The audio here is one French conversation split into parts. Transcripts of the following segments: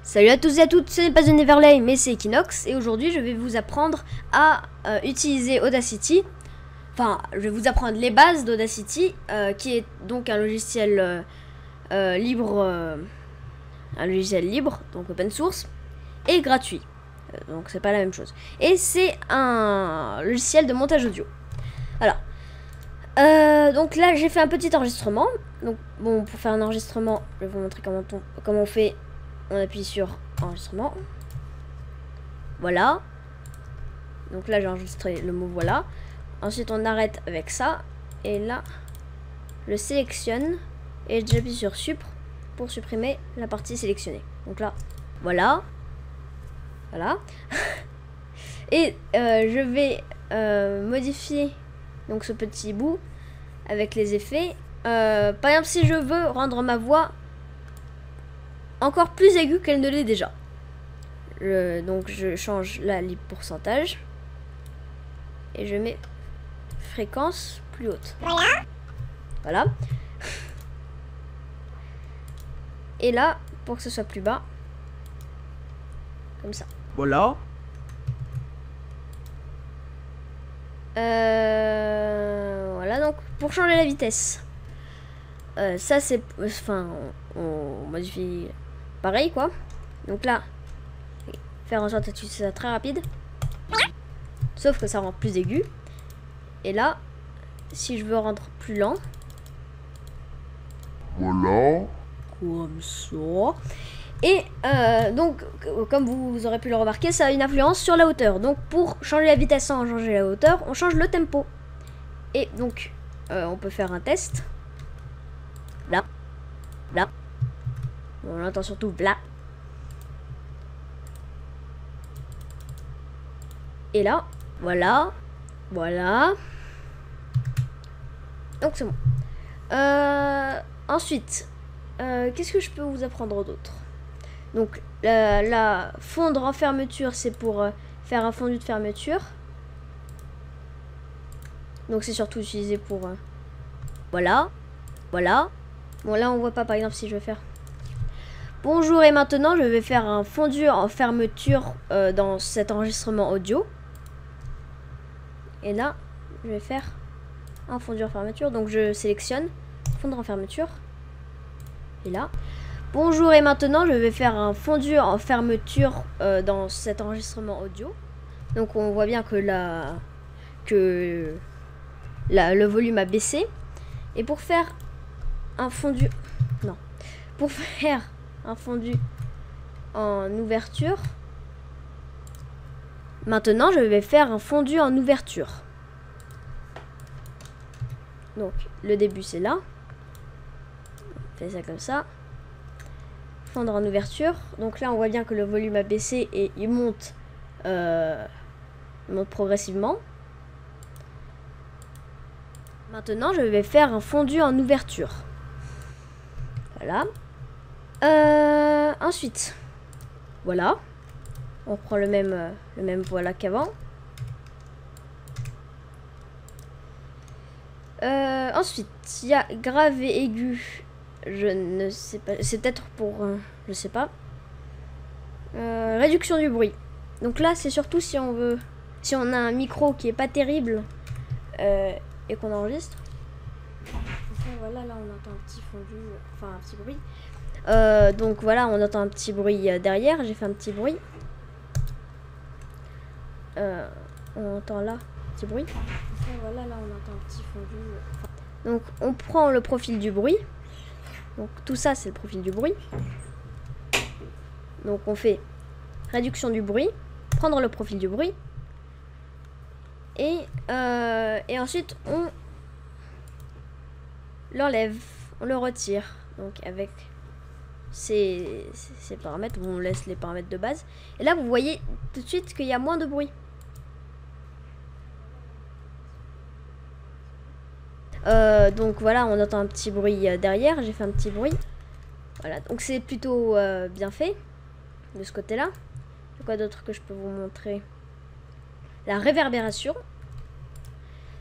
Salut à tous et à toutes, ce n'est pas The Neverlay mais c'est Equinox et aujourd'hui je vais vous apprendre à utiliser Audacity. Enfin, je vais vous apprendre les bases d'Audacity qui est donc un logiciel libre, donc open source et gratuit. Donc c'est pas la même chose. Et c'est un logiciel de montage audio. Alors, donc là j'ai fait un petit enregistrement. Donc bon, pour faire un enregistrement, je vais vous montrer comment on fait. On appuie sur enregistrement. Voilà. Donc là j'ai enregistré le mot voilà. Ensuite on arrête avec ça. Et là, je sélectionne. Et j'appuie sur Supr pour supprimer la partie sélectionnée. Donc là, voilà. Voilà. Et je vais modifier donc ce petit bout avec les effets. Par exemple, si je veux rendre ma voix encore plus aiguë qu'elle ne l'est déjà. Donc je change la libre pourcentage. Et je mets fréquence plus haute. Voilà. Voilà. Et là, pour que ce soit plus bas. Comme ça. Voilà. Voilà, donc pour changer la vitesse. Ça c'est... Enfin, on modifie pareil quoi. Donc là, faire en sorte que ça soit très rapide. Sauf que ça rend plus aigu. Et là, si je veux rendre plus lent. Voilà. Comme ça. Et donc, comme vous aurez pu le remarquer, ça a une influence sur la hauteur. Donc pour changer la vitesse sans changer la hauteur, on change le tempo. Et donc, on peut faire un test. Là. Là. On entend surtout là. Et là. Voilà. Voilà. Donc c'est bon. Ensuite, qu'est-ce que je peux vous apprendre d'autre? Donc la fondre en fermeture, c'est pour faire un fondu de fermeture. Donc c'est surtout utilisé pour... voilà. Voilà. Bon là on voit pas par exemple si je vais faire... Bonjour et maintenant je vais faire un fondu en fermeture dans cet enregistrement audio. Et là je vais faire un fondu en fermeture. Donc je sélectionne fondre en fermeture. Et là... Bonjour et maintenant je vais faire un fondu en fermeture dans cet enregistrement audio. Donc on voit bien que le volume a baissé. Et pour faire un fondu... Non. Pour faire un fondu en ouverture... Maintenant je vais faire un fondu en ouverture. Donc le début c'est là. On fait ça comme ça. Fondre en ouverture. Donc là on voit bien que le volume a baissé et il monte progressivement. Maintenant je vais faire un fondu en ouverture. Voilà. Ensuite, voilà. On reprend le même voilà qu'avant. Ensuite, il y a grave et aigu. Je ne sais pas. C'est peut-être pour... je sais pas. Réduction du bruit. Donc là, c'est surtout si on veut... Si on a un micro qui est pas terrible et qu'on enregistre. Voilà, là, on entend un petit fondu... Enfin, un petit bruit. Donc voilà, on entend un petit bruit derrière. J'ai fait un petit bruit. On entend là, un petit bruit. Voilà, là, on entend un petit fondu... Donc, on prend le profil du bruit. Donc tout ça c'est le profil du bruit. Donc on fait réduction du bruit, prendre le profil du bruit et ensuite on l'enlève, on le retire. Donc avec ces paramètres, on laisse les paramètres de base. Et là vous voyez tout de suite qu'il y a moins de bruit. Donc voilà, on entend un petit bruit derrière. J'ai fait un petit bruit. Voilà, donc c'est plutôt bien fait de ce côté-là. Quoi d'autre que je peux vous montrer? La réverbération.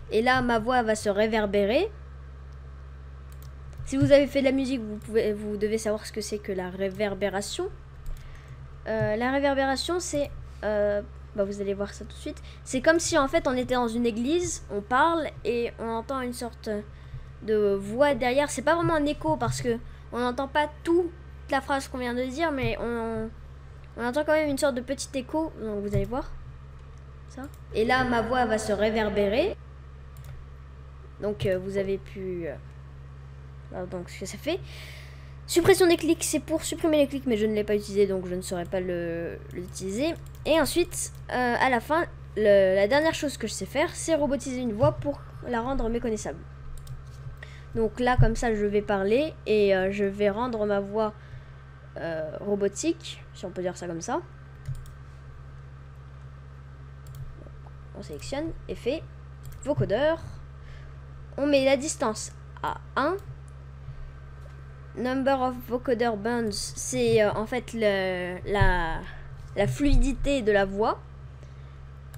Et là, ma voix va se réverbérer. Si vous avez fait de la musique, vous devez savoir ce que c'est que la réverbération. La réverbération, c'est... bah vous allez voir ça tout de suite. C'est comme si en fait on était dans une église, on parle et on entend une sorte de voix derrière. C'est pas vraiment un écho parce que on n'entend pas toute la phrase qu'on vient de dire, mais on entend quand même une sorte de petit écho. Donc vous allez voir ça. Et là ma voix va se réverbérer. Donc vous avez pu... donc ce que ça fait. Suppression des clics, c'est pour supprimer les clics, mais je ne l'ai pas utilisé, donc je ne saurais pas l'utiliser. Et ensuite, à la fin, la dernière chose que je sais faire, c'est robotiser une voix pour la rendre méconnaissable. Donc là, comme ça, je vais parler et je vais rendre ma voix robotique, si on peut dire ça comme ça. On sélectionne, effet, vocodeur. On met la distance à 1. Number of vocoder bands, c'est en fait la fluidité de la voix.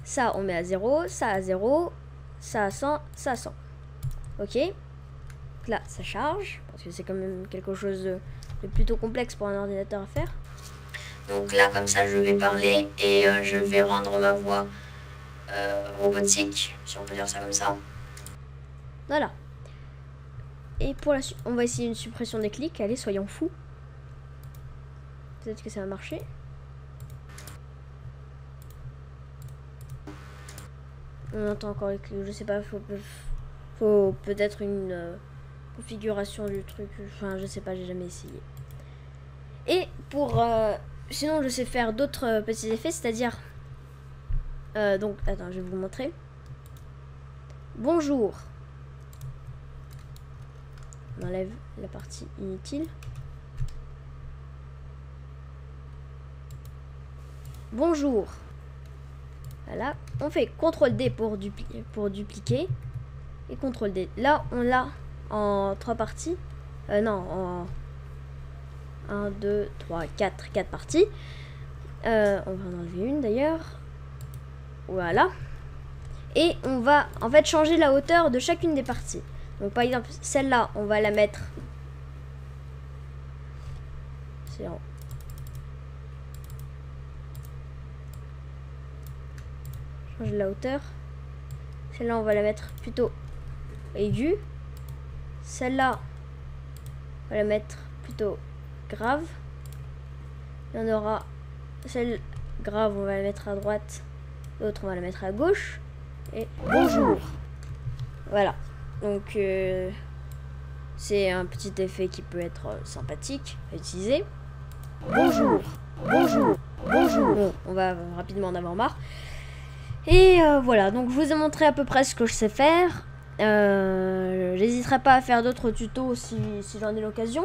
Ça, on met à 0, ça à 0, ça à 100, ça à 100. Ok. Là, ça charge, parce que c'est quand même quelque chose de plutôt complexe pour un ordinateur à faire. Donc là, comme ça, je vais parler et je vais rendre ma voix robotique, si on peut dire ça comme ça. Voilà. Et pour la suite, on va essayer une suppression des clics. Allez, soyons fous. Peut-être que ça va marcher. On entend encore les clics. Je sais pas, faut peut-être une configuration du truc. Enfin, je sais pas, j'ai jamais essayé. Et pour... sinon, je sais faire d'autres petits effets, c'est-à-dire... donc, attends, je vais vous montrer. Bonjour. On enlève la partie inutile. Bonjour. Voilà. On fait CTRL D pour dupliquer. Et CTRL D. Là, on l'a en 3 parties. Non, en 1, 2, 3, 4 parties. On va en enlever une d'ailleurs. Voilà. Et on va en fait changer la hauteur de chacune des parties. Donc par exemple, celle-là, on va la mettre... C'est en... Changer la hauteur. Celle-là, on va la mettre plutôt aiguë. Celle-là, on va la mettre plutôt grave. Il y en aura... Celle grave, on va la mettre à droite. L'autre, on va la mettre à gauche. Et bonjour. Voilà. Donc, c'est un petit effet qui peut être sympathique à utiliser. Bonjour, bonjour, bonjour. Bon, on va rapidement en avoir marre. Et voilà, donc je vous ai montré à peu près ce que je sais faire. J'hésiterai pas à faire d'autres tutos si j'en ai l'occasion.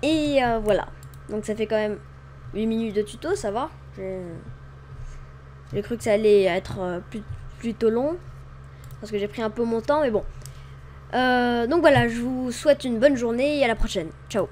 Et voilà. Donc ça fait quand même 8 minutes de tuto, ça va. J'ai cru que ça allait être plutôt long. Parce que j'ai pris un peu mon temps, mais bon. Donc voilà, je vous souhaite une bonne journée et à la prochaine. Ciao.